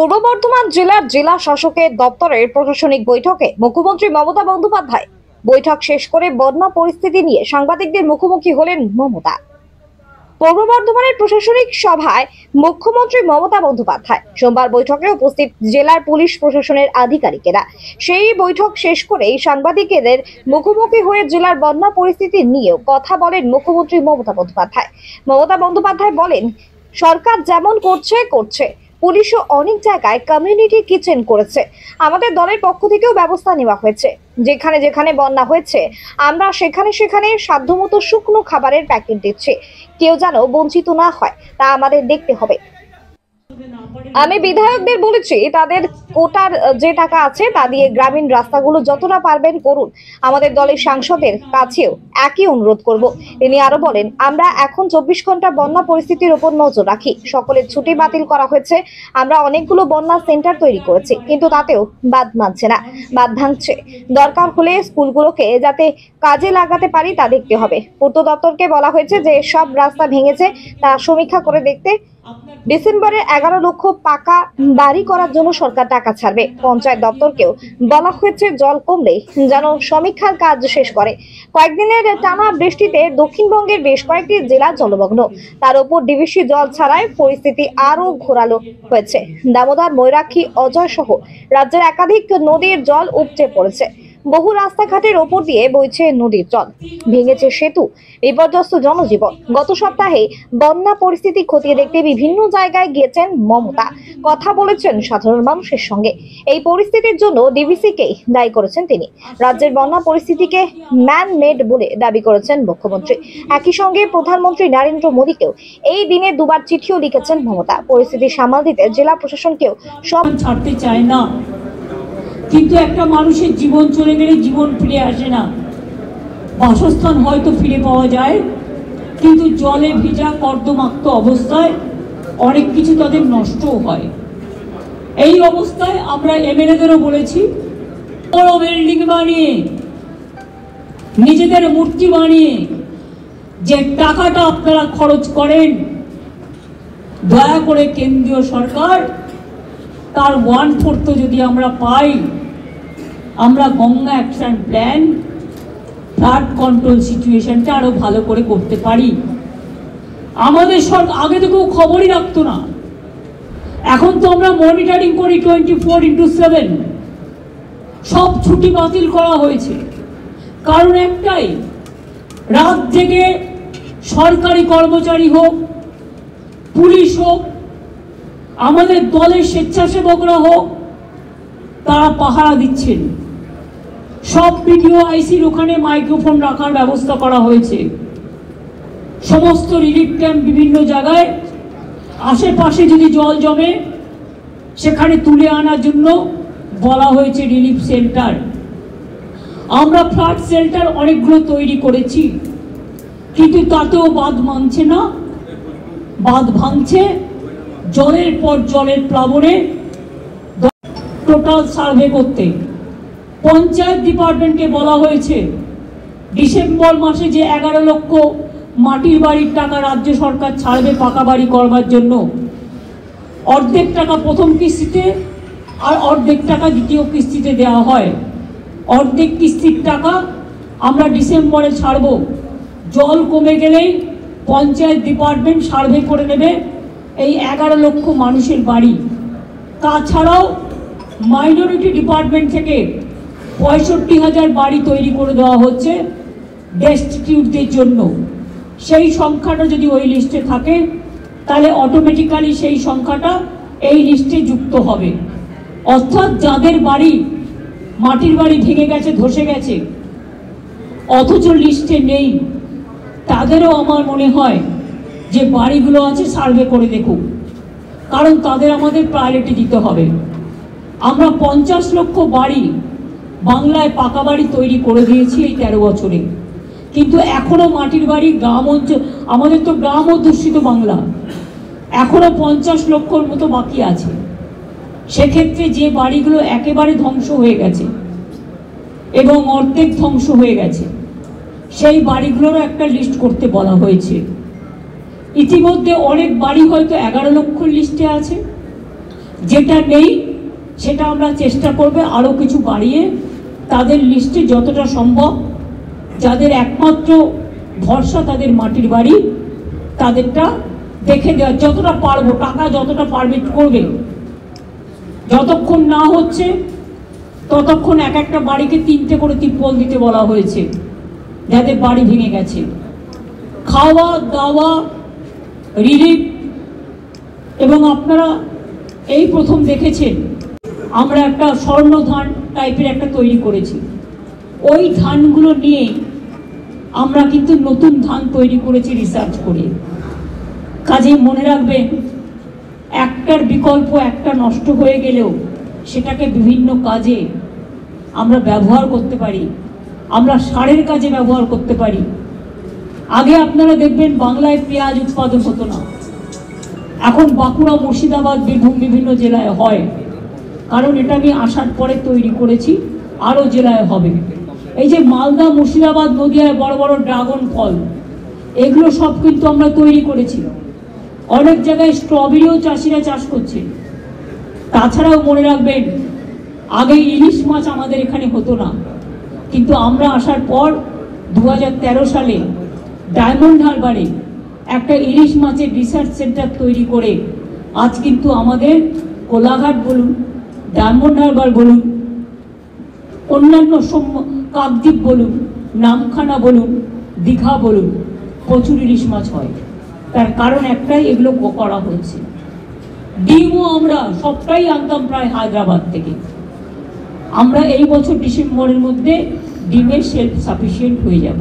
পূর্ব বর্ধমান জেলার জেলা শাসকের দপ্তরের প্রশাসনিক বৈঠকে মুখ্যমন্ত্রী মমতা বন্দ্যোপাধ্যায় বৈঠক শেষ করে বন্যা পরিস্থিতি নিয়ে সাংবাদিকদের মুখোমুখি হলেন মমতা। পূর্ব বর্ধমানের প্রশাসনিক সভায় মুখ্যমন্ত্রী মমতা বন্দ্যোপাধ্যায় সোমবার বৈঠকে উপস্থিত জেলার পুলিশ প্রশাসনের আধিকারিকেরা। সেই বৈঠক শেষ করেই সাংবাদিকদের মুখোমুখি হয়ে জেলার বন্যা পরিস্থিতি নিয়েও কথা বলেন মুখ্যমন্ত্রী মমতা বন্দ্যোপাধ্যায়। মমতা বন্দ্যোপাধ্যায় বলেন, সরকার যেমন করছে, পুলিশও অনেক জায়গায় কমিউনিটি কিচেন করেছে। আমাদের দলের পক্ষ থেকেও ব্যবস্থা নেওয়া হয়েছে। যেখানে যেখানে বন্যা হয়েছে আমরা সেখানে সাধ্যমতো শুকনো খাবারের প্যাকেট দিচ্ছি। কেউ যেন বঞ্চিত না হয় তা আমাদের দেখতে হবে। আমি বিধায়কদের বলেছি, তাদের কোটার যে টাকা আছে তা দিয়ে গ্রামীণ রাস্তাগুলো যতটা পারবেন করুন। আমাদের দলের সাংসদের কাছেও একই অনুরোধ করব। তিনি আরো বলেন, আমরা এখন 24 ঘন্টা বন্যা পরিস্থিতির উপর নজর রাখি। সকলের ছুটি বাতিল করা হয়েছে। আমরা অনেকগুলো বন্যা সেন্টার তৈরি করেছি, কিন্তু তাতেও বাঁধ মানছে না, বাঁধ ভাঙছে। দরকার হলে স্কুলগুলোকে যাতে কাজে লাগাতে পারি তা দেখতে হবে। পূর্ত দপ্তরকে বলা হয়েছে যে সব রাস্তা ভেঙেছে তা সমীক্ষা করে দেখতে। ডিসেম্বরে 11 লক্ষ পাকা বাড়ি করার জন্য সরকার টাকা ছাড়বে। পঞ্চায়েত দপ্তরকেও বলা হয়েছে জল কমলে যেন সমীক্ষার কাজ শেষ করে। কয়েকদিনের টানা বৃষ্টিতে দক্ষিণবঙ্গের বেশ কয়েকটি জেলা জলমগ্ন। তার উপর ডিভিসি জল ছাড়ায় পরিস্থিতি আরো ঘোরালো হয়েছে। দামোদর, ময়ূরাক্ষী, অজয় সহ রাজ্যের একাধিক নদীর জল উপচে পড়েছে। বহু রাস্তাঘাটের ওপর দিয়ে বইছে নদীর জল, ভেঙেছে সেতু, বিপর্যস্ত জনজীবন। গত সপ্তাহে বন্যা পরিস্থিতি খতিয়ে দেখতে বিভিন্ন জায়গায় গিয়েছেন মমতা, কথা বলেছেন সাধারণ মানুষের সঙ্গে। এই পরিস্থিতির জন্য ডিভিসিকেই দায়ী করেছেন তিনি। রাজ্যের বন্যা পরিস্থিতিকে ম্যান মেড বলে দাবি করেছেন মুখ্যমন্ত্রী। একই সঙ্গে প্রধানমন্ত্রী নরেন্দ্র মোদীকেও এই দিনে দুবার চিঠিও লিখেছেন মমতা। পরিস্থিতি সামাল দিতে জেলা প্রশাসনকেও সব ছাড়তে চায় না, কিন্তু একটা মানুষের জীবন চলে গেলে জীবন ফিরে আসে না। বাসস্থান হয়তো ফিরে পাওয়া যায়, কিন্তু জলে ভিজা কর্দমাক্ত অবস্থায় অনেক কিছু তাদের নষ্টও হয়। এই অবস্থায় আমরা এমএলএদেরও বলেছি, বড় বিল্ডিং বানিয়ে, নিজেদের মূর্তি বানিয়ে যে টাকাটা আপনারা খরচ করেন, দয়া করে কেন্দ্রীয় সরকার তার 1/4 যদি আমরা পাই, আমরা Ganga action plan, flood control সিচুয়েশনটা আরো ভালো করে করতে পারি। আমাদের সরকার আগে তো কেউ খবরই রাখতো না, এখন তো আমরা মনিটরিং করি 24x7। সব ছুটি বাতিল করা হয়েছে, কারণ একটাই, রাত থেকে সরকারি কর্মচারী হোক, পুলিশ হোক, আমাদের দলের স্বেচ্ছাসেবকরা হোক, তারা পাহারা দিচ্ছেন। সব ভিডিও আইসির ওখানে মাইক্রোফোন রাখার ব্যবস্থা করা হয়েছে। সমস্ত রিলিফ ক্যাম্প বিভিন্ন জায়গায়, আশেপাশে যদি জল জমে সেখানে তুলে আনার জন্য বলা হয়েছে রিলিফ সেন্টার। আমরা ফ্লাড শেল্টার অনেকগুলো তৈরি করেছি, কিন্তু তাতেও বাঁধ মানছে না, বাঁধ ভাঙছে। জলের পর জলের প্লাবনে টোটাল সার্ভে করতে পঞ্চায়েত ডিপার্টমেন্টকে বলা হয়েছে। ডিসেম্বর মাসে যে 11 লক্ষ মাটির বাড়ির টাকা রাজ্য সরকার ছাড়বে পাকা বাড়ি করবার জন্য, অর্ধেক টাকা প্রথম কিস্তিতে আর অর্ধেক টাকা দ্বিতীয় কিস্তিতে দেওয়া হয়। অর্ধেক কিস্তির টাকা আমরা ডিসেম্বরে ছাড়ব। জল কমে গেলেই পঞ্চায়েত ডিপার্টমেন্ট সার্ভে করে নেবে এই 11 লক্ষ মানুষের বাড়ি। তাছাড়াও মাইনরিটি ডিপার্টমেন্ট থেকে 65,000 বাড়ি তৈরি করে দেওয়া হচ্ছে ডেস্টিটিউটদের জন্য। সেই সংখ্যাটা যদি ওই লিস্টে থাকে, তাহলে অটোমেটিক্যালি সেই সংখ্যাটা এই লিস্টে যুক্ত হবে। অর্থাৎ যাদের বাড়ি, মাটির বাড়ি ভেঙে গেছে, ধসে গেছে, অথচ লিস্টে নেই, তাদেরও আমার মনে হয় যে বাড়িগুলো আছে সার্ভে করে দেখুক, কারণ তাদের আমাদের প্রায়োরিটি দিতে হবে। আমরা 50 লক্ষ বাড়ি বাংলায় পাকা বাড়ি তৈরি করে দিয়েছি এই 13 বছরে, কিন্তু এখনো মাটির বাড়ি গ্রাম অঞ্চল, আমাদের তো গ্রাম অধ্যুষিত বাংলা, এখনো 50 লক্ষর মতো বাকি আছে। সেক্ষেত্রে যে বাড়িগুলো একেবারে ধ্বংস হয়ে গেছে এবং অর্ধেক ধ্বংস হয়ে গেছে, সেই বাড়িগুলোরও একটা লিস্ট করতে বলা হয়েছে। ইতিমধ্যে অনেক বাড়ি হয়তো 11 লক্ষ লিস্টে আছে, যেটা নেই সেটা আমরা চেষ্টা করবে আরও কিছু বাড়িয়ে তাদের লিস্টে যতটা সম্ভব, যাদের একমাত্র ভরসা তাদের মাটির বাড়ি, তাদেরটা দেখে দেওয়া যতটা পারবো, টাকা যতটা পারমিট করবে। যতক্ষণ না হচ্ছে ততক্ষণ এক একটা বাড়িকে 3টে করে তিরপল দিতে বলা হয়েছে, যাদের বাড়ি ভেঙে গেছে। খাওয়া দাওয়া, রিলিফ, এবং আপনারা এই প্রথম দেখেছেন আমরা একটা স্বর্ণ ধান টাইপের একটা তৈরি করেছি। ওই ধানগুলো নিয়ে আমরা কিন্তু নতুন ধান তৈরি করেছি রিসার্চ করে। কাজে মনে রাখবেন, একটার বিকল্প একটা নষ্ট হয়ে গেলেও সেটাকে বিভিন্ন কাজে আমরা ব্যবহার করতে পারি, আমরা সারের কাজে ব্যবহার করতে পারি। আগে আপনারা দেখবেন বাংলায় পেঁয়াজ উৎপাদন হতো না, এখন বাঁকুড়া, মুর্শিদাবাদ, বীরভূম বিভিন্ন জেলায় হয়, কারণ এটা আমি আসার পরে তৈরি করেছি, আরও জেলায় হবে। এই যে মালদা, মুর্শিদাবাদ, নদিয়ায় বড় বড় ড্রাগন ফল, এগুলো সব কিন্তু আমরা তৈরি করেছি। অনেক জায়গায় স্ট্রবেরিও চাষিরা চাষ করছে। তাছাড়াও মনে রাখবেন, আগে ইলিশ মাছ আমাদের এখানে হতো না, কিন্তু আমরা আসার পর 2013 সালে ডায়মন্ড হারবারে একটা ইলিশ মাছের রিসার্চ সেন্টার তৈরি করে আজ কিন্তু আমাদের কোলাঘাট বলুন, ডায়মন্ড হারবার বলুন, অন্যান্য কাকদ্বীপ বলুন, নামখানা বলুন, দীঘা বলুন, প্রচুর ইলিশ মাছ হয়। তার কারণ একটাই, এগুলো করা হয়েছে। ডিমও আমরা সবটাই আনতাম প্রায় হায়দ্রাবাদ থেকে। আমরা এই বছর ডিসেম্বরের মধ্যে ডিমের সেলফ সাফিসিয়েন্ট হয়ে যাব।